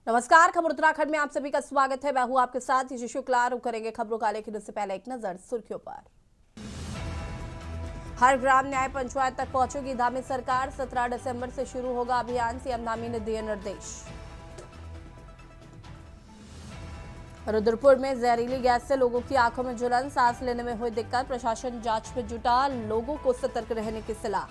नमस्कार, खबर उत्तराखंड में आप सभी का स्वागत है। मैं हूं आपके साथ यशु शुक्ला। रुक करेंगे खबरों का, लेकिन उससे पहले एक नजर सुर्खियों पर। हर ग्राम न्याय पंचायत तक पहुंचेगी धामी सरकार। 17 दिसंबर से शुरू होगा अभियान, सीएम धामी ने दिए निर्देश। रुद्रपुर में जहरीली गैस से लोगों की आंखों में जलन, सांस लेने में हुई दिक्कत। प्रशासन जांच में जुटा, लोगों को सतर्क रहने की सलाह।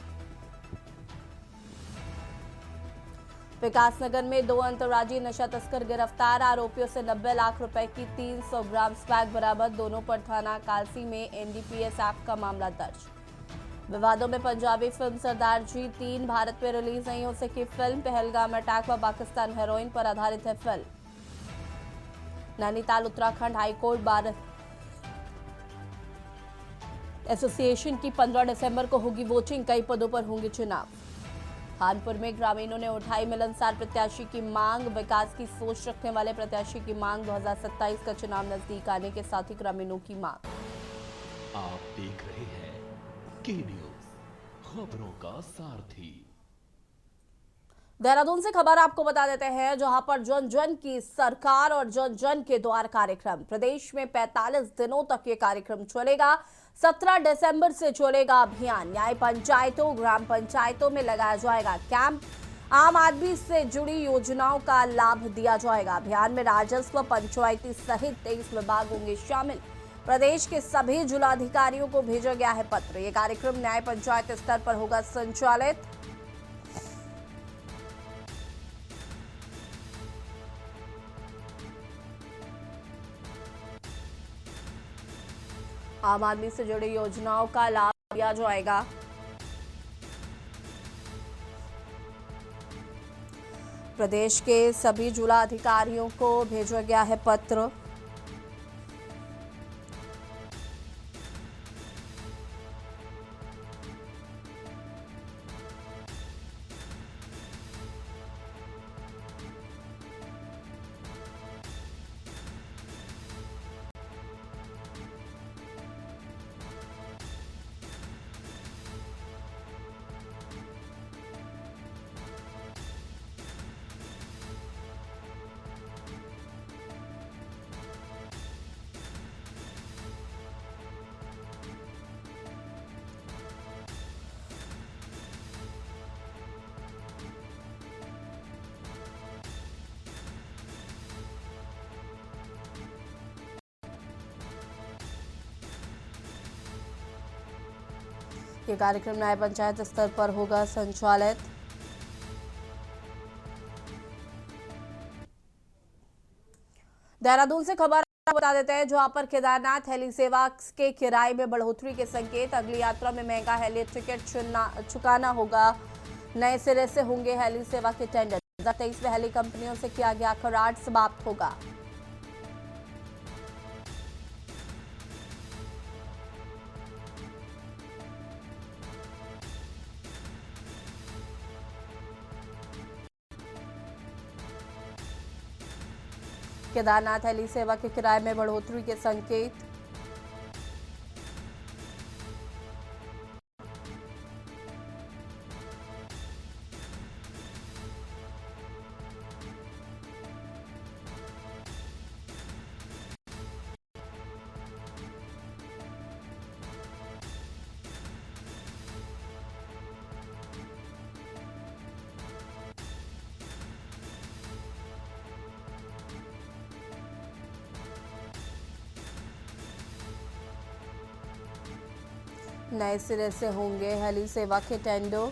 विकासनगर में 2 अंतर्राज्यीय नशा तस्कर गिरफ्तार। आरोपियों से 90 लाख रुपए की 300 ग्राम स्मैक बरामद। दोनों पर थाना कालसी में एनडीपीएस एक्ट का मामला दर्ज। विवादों में पंजाबी फिल्म सरदार जी 3 भारत में रिलीज नहीं हो सकी फिल्म। पहलगाम अटैक व पाकिस्तान हेरोइन पर आधारित है film. Nainital Uttarakhand high court bar association की 15 दिसंबर को होगी वोटिंग। कई पदों पर होंगे चुनाव। कानपुर में ग्रामीणों ने उठाई मिलनसार प्रत्याशी की मांग। विकास की सोच रखने वाले प्रत्याशी की मांग। 2027 का चुनाव नजदीक आने के साथ ही ग्रामीणों की मांग। आप देख रहे हैं के न्यूज, खबरों का सारथी। देहरादून से खबर आपको बता देते हैं, जहां पर जन जन की सरकार और जन जन के द्वार कार्यक्रम। प्रदेश में 45 दिनों तक ये कार्यक्रम चलेगा। 17 दिसंबर से चलेगा अभियान। न्याय पंचायतों, ग्राम पंचायतों में लगाया जाएगा कैंप। आम आदमी से जुड़ी योजनाओं का लाभ दिया जाएगा। अभियान में राजस्व, पंचायती सहित 23 विभाग होंगे शामिल। प्रदेश के सभी जिलाधिकारियों को भेजा गया है पत्र। यह कार्यक्रम न्याय पंचायत स्तर पर होगा संचालित। आम आदमी से जुड़ी योजनाओं का लाभ दिया जाएगा। प्रदेश के सभी जिला अधिकारियों को भेजा गया है पत्र। ये कार्यक्रम न्याय पंचायत स्तर पर होगा संचालित। देहरादून से खबर बता देते हैं, जहां पर केदारनाथ हेली सेवा के किराए में बढ़ोतरी के संकेत। अगली यात्रा में महंगा हेली टिकट चुकाना होगा। नए सिरे से होंगे हेली सेवा के टेंडर। 2023 में हेली कंपनियों से किया गया करार समाप्त होगा। केदारनाथ हेली सेवा के किराए में बढ़ोतरी के संकेत। नए सिरे से होंगे हेली सेवा के टेंडर।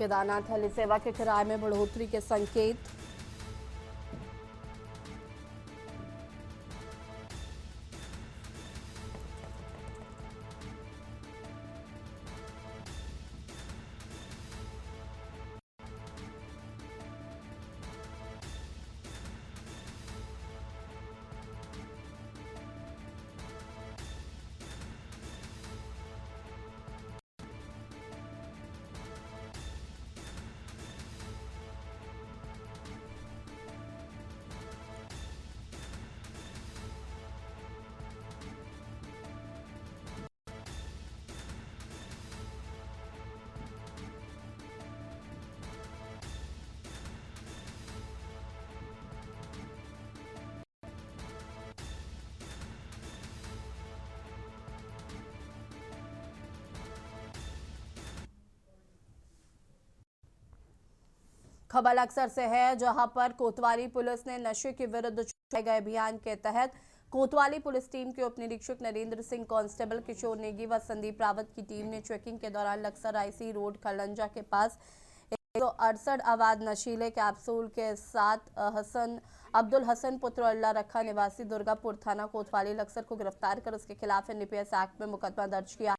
केदारनाथ हेली सेवा के किराए में बढ़ोतरी के संकेत। खबर अक्सर से है, जहां पर कोतवाली पुलिस ने नशे के विरुद्ध चलाए गए अभियान के तहत कोतवाली पुलिस टीम के उप निरीक्षक नरेंद्र सिंह, कांस्टेबल किशोर नेगी व संदीप रावत की टीम ने चेकिंग के दौरान लक्सर आईसी रोड खलंजा के पास 168 अवैध नशीले कैप्सूल के साथ अब्दुल हसन पुत्र अल्लाह रखा निवासी दुर्गापुर थाना कोतवाली लक्सर को गिरफ्तार कर उसके खिलाफ एनडीपीएस एक्ट में मुकदमा दर्ज किया।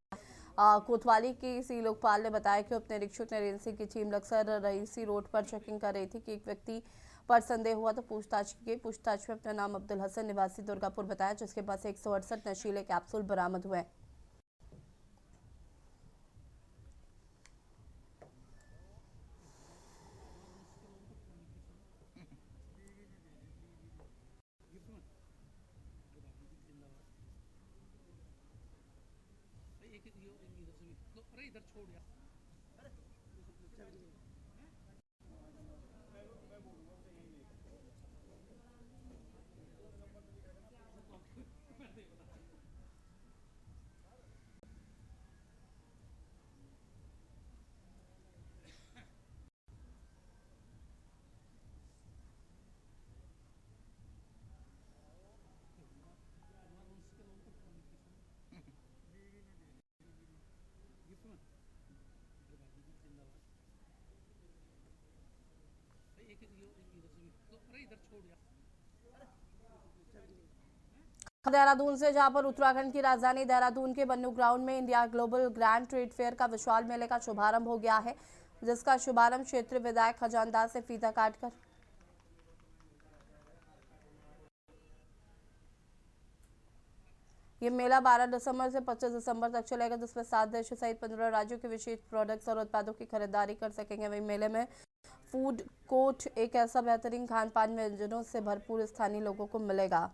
कोतवाली की सी लोकपाल ने बताया कि उप निरीक्षक नरेंद्र सिंह की टीम लक्सर रईसी रोड पर चेकिंग कर रही थी कि एक व्यक्ति पर संदेह हुआ तो पूछताछ की गई। पूछताछ में अपना नाम अब्दुल हसन निवासी दुर्गापुर बताया, जिसके पास 168 नशीले कैप्सूल बरामद हुए। इधर छोड़ यार। देहरादून से, जहां पर उत्तराखंड की राजधानी देहरादून के बन्नू ग्राउंड में India global grand trade fair का विशाल मेले का शुभारंभ हो गया है, जिसका शुभारंभ क्षेत्रीय विधायक खजानदास से फीता काटकर ये मेला 12 दिसंबर से 25 दिसंबर तक चलेगा, जिसमें 7 देशों सहित 15 राज्यों के विशेष प्रोडक्ट्स और उत्पादों की खरीदारी कर सकेंगे। वहीं मेले में फूड कोर्ट एक ऐसा बेहतरीन खान पान व्यंजनों से भरपूर स्थानीय लोगों को मिलेगा।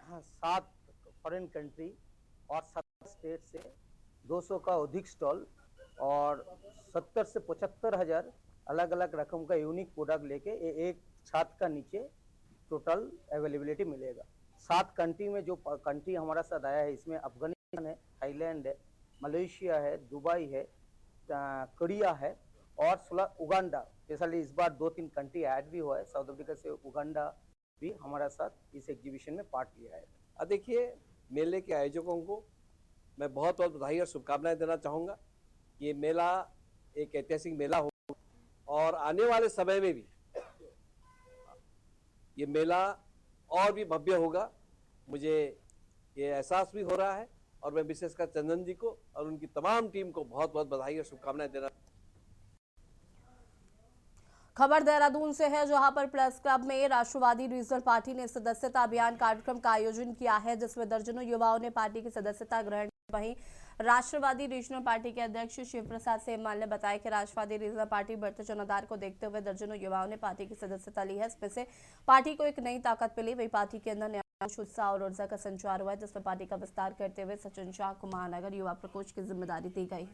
हाँ, 7 फॉरेन कंट्री और 7 स्टेट से 200 का अधिक स्टॉल और 70 से 75 हजार अलग अलग रकम का यूनिक प्रोडक्ट लेके एक छत का नीचे टोटल अवेलेबिलिटी मिलेगा। 7 कंट्री में जो कंट्री हमारा साथ आया है, इसमें अफगानिस्तान है, थाईलैंड है, मलेशिया है, दुबई है, कोरिया है और उगांडा। स्पेशली इस बार 2-3 कंट्री ऐड भी हुआ है। साउथ अफ्रीका से उगांडा भी हमारा साथ इस एग्जीबिशन में पार्ट लिया है। देखिए, मेले के आयोजकों को मैं बहुत बहुत बधाई और शुभकामनाएं देना चाहूँगा। ये मेला एक ऐतिहासिक मेला हो और आने वाले समय में भी ये मेला और भी भव्य होगा। मुझे ये एहसास भी हो रहा है और मैं विशेषकर चंदन जी को और उनकी तमाम टीम को बहुत बहुत बधाई और शुभकामनाएं देना। खबर देहरादून से है, जहां पर प्रेस क्लब में राष्ट्रवादी रीजनल पार्टी ने सदस्यता अभियान कार्यक्रम का आयोजन किया है, जिसमें दर्जनों युवाओं ने पार्टी की सदस्यता ग्रहण की। वहीं राष्ट्रवादी रीजनल पार्टी के अध्यक्ष शिव प्रसाद सेमवाल ने बताया कि राष्ट्रवादी रीजनल पार्टी बढ़ते जनाधार को देखते हुए दर्जनों युवाओं ने पार्टी की सदस्यता ली है। इसमें से पार्टी को एक नई ताकत मिली। वही पार्टी के अंदर नया उत्साह और ऊर्जा का संचार हुआ है, जिसमें पार्टी का विस्तार करते हुए सचिन शाह को महानगर युवा प्रकोष्ठ की जिम्मेदारी दी गई।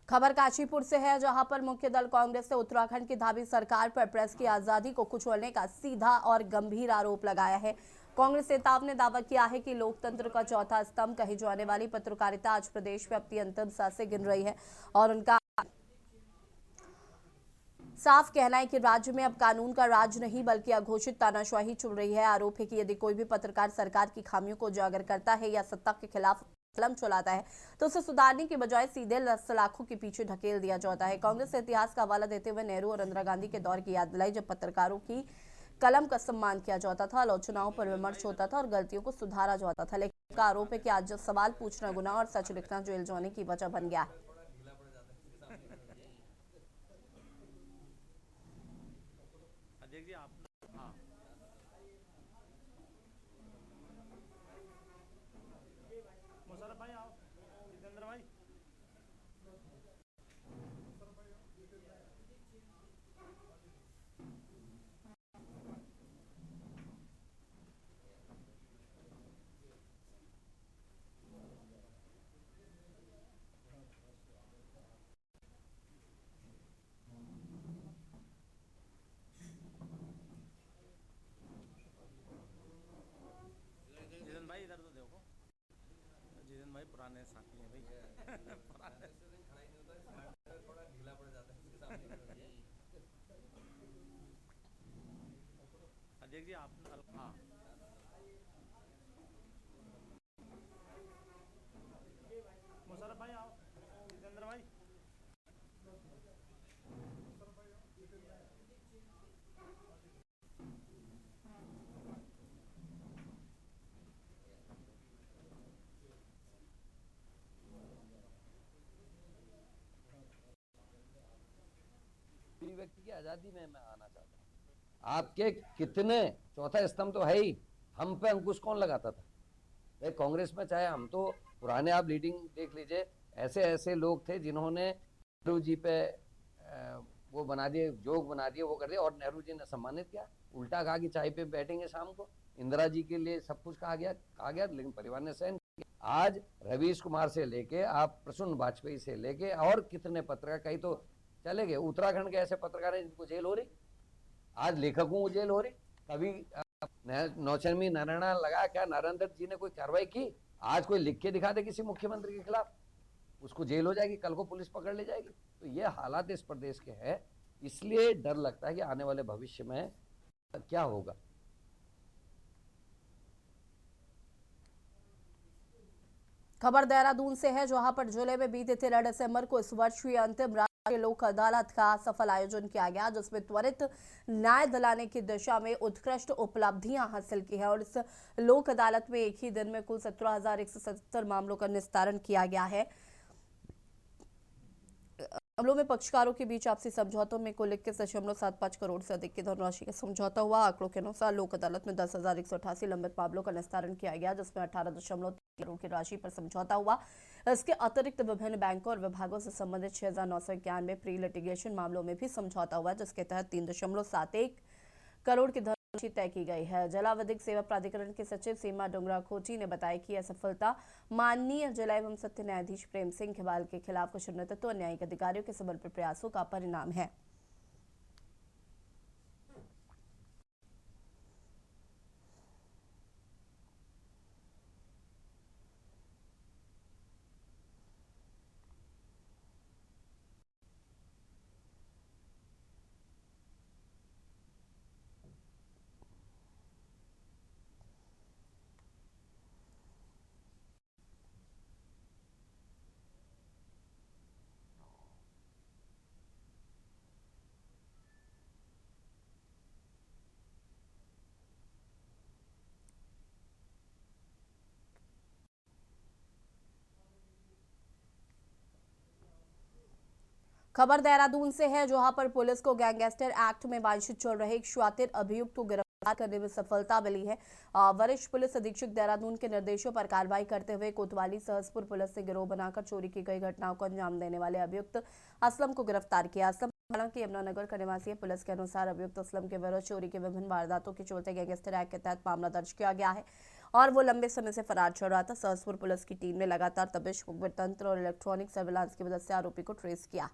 खबर काशीपुर से है, जहां पर मुख्य दल कांग्रेस ने उत्तराखंड की धाबी सरकार पर प्रेस की आजादी को कुचलने का सीधा और गंभीर आरोप लगाया है। कांग्रेस नेताओं ने दावा किया है कि लोकतंत्र का चौथा स्तंभ कही जाने वाली पत्रकारिता आज प्रदेश में अपनी अंतिम सांसें गिन रही है और उनका साफ कहना है कि राज्य में अब कानून का राज नहीं बल्कि अघोषित तानाशाही चल रही है। आरोप है कि यदि कोई भी पत्रकार सरकार की खामियों को उजागर करता है या सत्ता के खिलाफ कलम चलाता है तो उसे सुधारने के बजाय सीधे सलाखों के पीछे ढकेल दिया जाता है। कांग्रेस इतिहास का हवाला देते हुए नेहरू और इंदिरा गांधी के दौर की याद दिलाई, जब पत्रकारों की कलम का सम्मान किया जाता था, आलोचनाओं पर विमर्श होता था और गलतियों को सुधारा जाता था। लेकिन का आरोप है कि आज सवाल पूछना गुनाह और सच लिखना जेल जाने की वजह बन गया है। मुशर्रफ भाई आओ, जितेंद्र भाई। जितेंद्र भाई इधर तो देखो, जितेंद्र भाई पुराने साथी हैं भाई। देखिए आप, हाँ मुशर्रफ भाई आओ, जितेंद्र भाई। व्यक्ति की आजादी में मैं आना चाहता हूँ। आपके कितने चौथा स्तंभ तो है ही, हम पे अंकुश कौन लगाता था भाई? कांग्रेस में चाहे हम तो पुराने, आप लीडिंग देख लीजिए, ऐसे ऐसे लोग थे जिन्होंने नेहरू जी पे वो बना दिए, जोक बना दिए, वो कर दिया और नेहरू जी ने सम्मानित किया। उल्टा कहा कि चाय पे बैठेंगे शाम को। इंदिरा जी के लिए सब कुछ कहा गया, लेकिन परिवार ने सहन किया। आज रवीश कुमार से लेके आप प्रसून वाजपेयी से लेके और कितने पत्रकार, कई तो चले गए। उत्तराखंड के ऐसे पत्रकार हैं जिनको जेल हो रही, आज लेखकों को जेल हो रही। कभी नौचंदी नारायण लगा क्या नारायण दत्त जी ने कोई कार्रवाई की? आज कोई लिख के दिखा दे किसी मुख्यमंत्री के खिलाफ, उसको जेल हो जाएगी, कल को पुलिस पकड़ ले जाएगी। तो ये हालात इस प्रदेश के हैं, इसलिए डर लगता है कि आने वाले भविष्य में क्या होगा। खबर देहरादून से है, जहां पर जिले में बीते 13 दिसंबर को इस वर्ष हुई अंतिम राष्ट्रीय लोक अदालत का सफल आयोजन किया गया, जिसमें त्वरित न्याय दिलाने की दिशा में उत्कृष्ट उपलब्धियां हासिल की है। और इस लोक अदालत में एक ही दिन में कुल 17,177 मामलों का निस्तारण किया गया है। मामलों में पक्षकारों के बीच आपसी समझौतों में कुल 21.75 करोड़ से अधिक की धनराशि का समझौता हुआ। आंकड़ों के अनुसार लोक अदालत में 10,188 लंबित मामलों का निस्तारण किया गया, जिसमें 18.3 करोड़ की राशि पर समझौता हुआ। इसके अतिरिक्त विभिन्न बैंकों और विभागों से संबंधित 6,991 प्री लिटिगेशन मामलों में भी समझौता हुआ, जिसके तहत 3.71 करोड़ की धनराशि तय की गई है। जिला विधिक सेवा प्राधिकरण के सचिव सीमा डोंगरा खोटी ने बताया कि यह सफलता माननीय जिला एवं सत्य न्यायाधीश प्रेम सिंह खेवाल के खिलाफ कुछ नेतृत्व न्यायिक अधिकारियों के समर्पित प्रयासों का परिणाम है। खबर देहरादून से है, जहां पर पुलिस को गैंगस्टर एक्ट में वांछित चल रहे एक शातिर अभियुक्त को गिरफ्तार करने में सफलता मिली है। वरिष्ठ पुलिस अधीक्षक देहरादून के निर्देशों पर कार्रवाई करते हुए कोतवाली सहसपुर पुलिस ने गिरोह बनाकर चोरी की गई घटनाओं को अंजाम देने वाले अभियुक्त असलम को गिरफ्तार किया। असलम हालांकि यमुनानगर का निवासी है। पुलिस के अनुसार अभियुक्त असलम के विरुद्ध चोरी के विभिन्न वारदातों के चलते गैंगस्टर एक्ट के तहत मामला दर्ज किया गया है और वो लंबे समय से फरार चल रहा था। सहसपुर पुलिस की टीम ने लगातार दबिश, मुखबिर तंत्र और इलेक्ट्रॉनिक सर्विलांस की मदद से आरोपी को ट्रेस किया।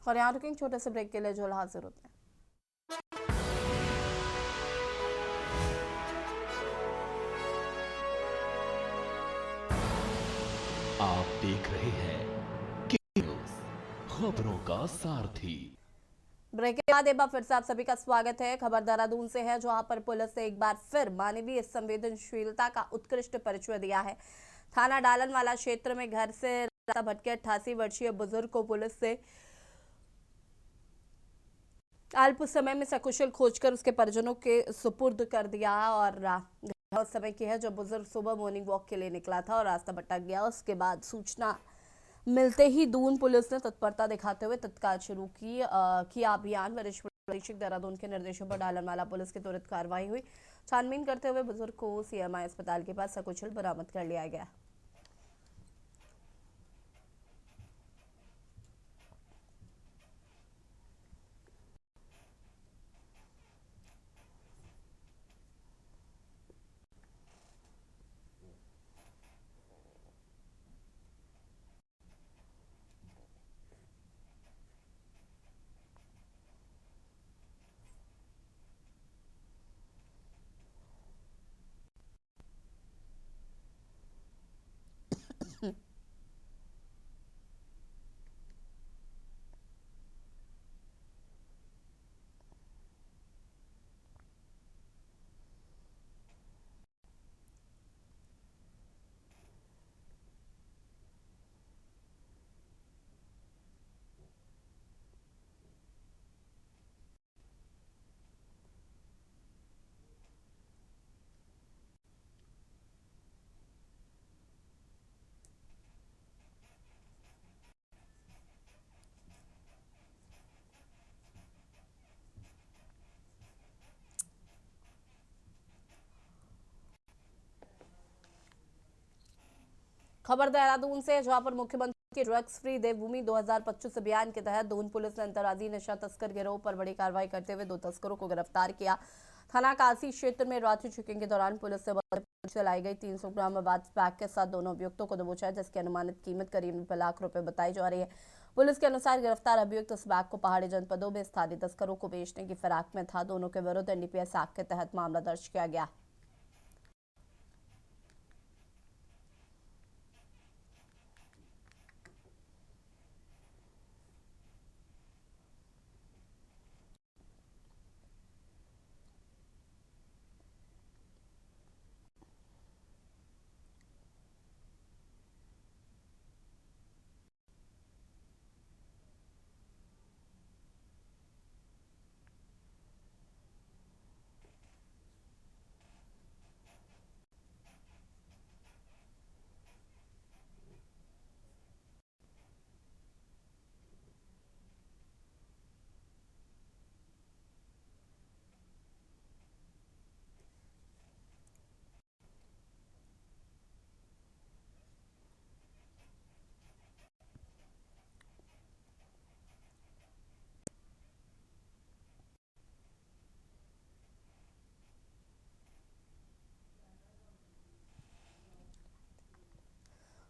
और यहाँ रुकेंगे छोटे से ब्रेक के लिए, जो हाजिर होते हैं। आप देख रहे हैं के न्यूज़, खबरों का सारथी। ब्रेक के बाद एक बार फिर से आप सभी का स्वागत है। खबर देहरादून से है, जहां पर पुलिस ने एक बार फिर मानवीय संवेदनशीलता का उत्कृष्ट परिचय दिया है। थाना डालनवाला क्षेत्र में घर से रास्ता भटके 88 वर्षीय बुजुर्ग को पुलिस से अल्प समय में सकुशल खोजकर उसके परिजनों के सुपुर्द कर दिया। और उस समय की है जब बुजुर्ग सुबह मॉर्निंग वॉक के लिए निकला था और रास्ता भटक गया। उसके बाद सूचना मिलते ही दून पुलिस ने तत्परता दिखाते हुए तत्काल शुरू किया अभियान। वरिष्ठ पुलिस अधीक्षक देहरादून के निर्देशों पर डालनवाला पुलिस की त्वरित कार्रवाई हुई। छानबीन करते हुए बुजुर्ग को सीएमआई अस्पताल के पास सकुशल बरामद कर लिया गया। खबर देहरादून से, जहां पर मुख्यमंत्री के ड्रग्स फ्री देवभूमि 2025 अभियान के तहत दून पुलिस ने अंतर्राज्यीय नशा तस्कर गिरोह पर बड़ी कार्रवाई करते हुए 2 तस्करों को गिरफ्तार किया। थाना कासी क्षेत्र में रात्रि चेकिंग के दौरान पुलिस से चलाई गई 300 ग्राम अवैध पैक के साथ दोनों अभियुक्तों को दबोचा, जिसकी अनुमानित कीमत करीब 90 लाख रुपए बताई जा रही है। पुलिस के अनुसार गिरफ्तार अभियुक्त इस बैग को पहाड़ी जनपदों में स्थानीय तस्करों को बेचने की फिराक में था। दोनों के विरुद्ध एनडीपीएस एक्ट के तहत मामला दर्ज किया गया।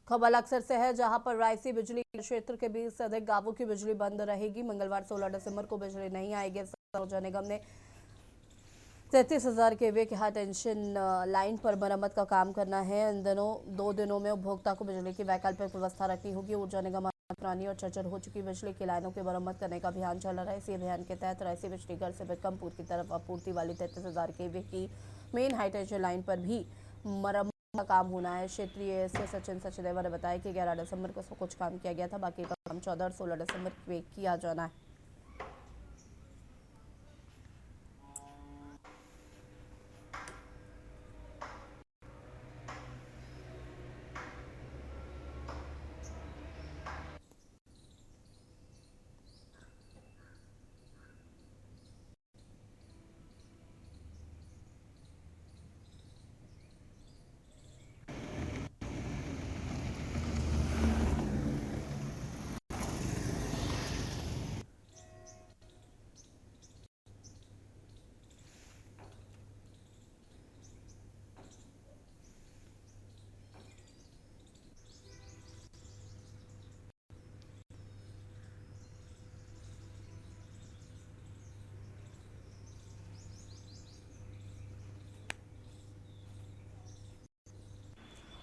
खबर अक्सर से है, जहां पर रायसी बिजली क्षेत्र के 20 से अधिक गांवों की बिजली बंद रहेगी। मंगलवार 16 दिसंबर को बिजली नहीं आएगी। ऊर्जा निगम ने 33,000 केवीए की हाई टेंशन लाइन पर मरम्मत का काम करना है। इन दिनों 2 दिनों में उपभोक्ता को बिजली की वैकल्पिक व्यवस्था रखनी होगी। ऊर्जा निगम पुरानी और चर्चर हो चुकी बिजली की लाइनों की मरम्मत करने का अभियान चल रहा है। इसी अभियान के तहत रायसी बिजली घर से बिक्रमपुर की तरफ आपूर्ति वाली 33,000 केवीए की मेन हाई टेंशन लाइन पर भी मरम्मत का काम होना है। क्षेत्रीय एएसए सचिन सचदेवा ने बताया कि 11 दिसंबर को कुछ काम किया गया था, बाकी का काम 14 और 16 दिसंबर में किया जाना है।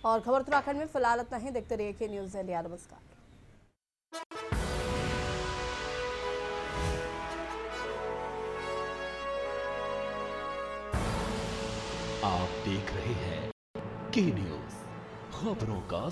और खबर उत्तराखंड में फिलहाल इतना ही। देखते रहिए के न्यूज़ इंडिया। नमस्कार। आप देख रहे हैं के न्यूज, खबरों का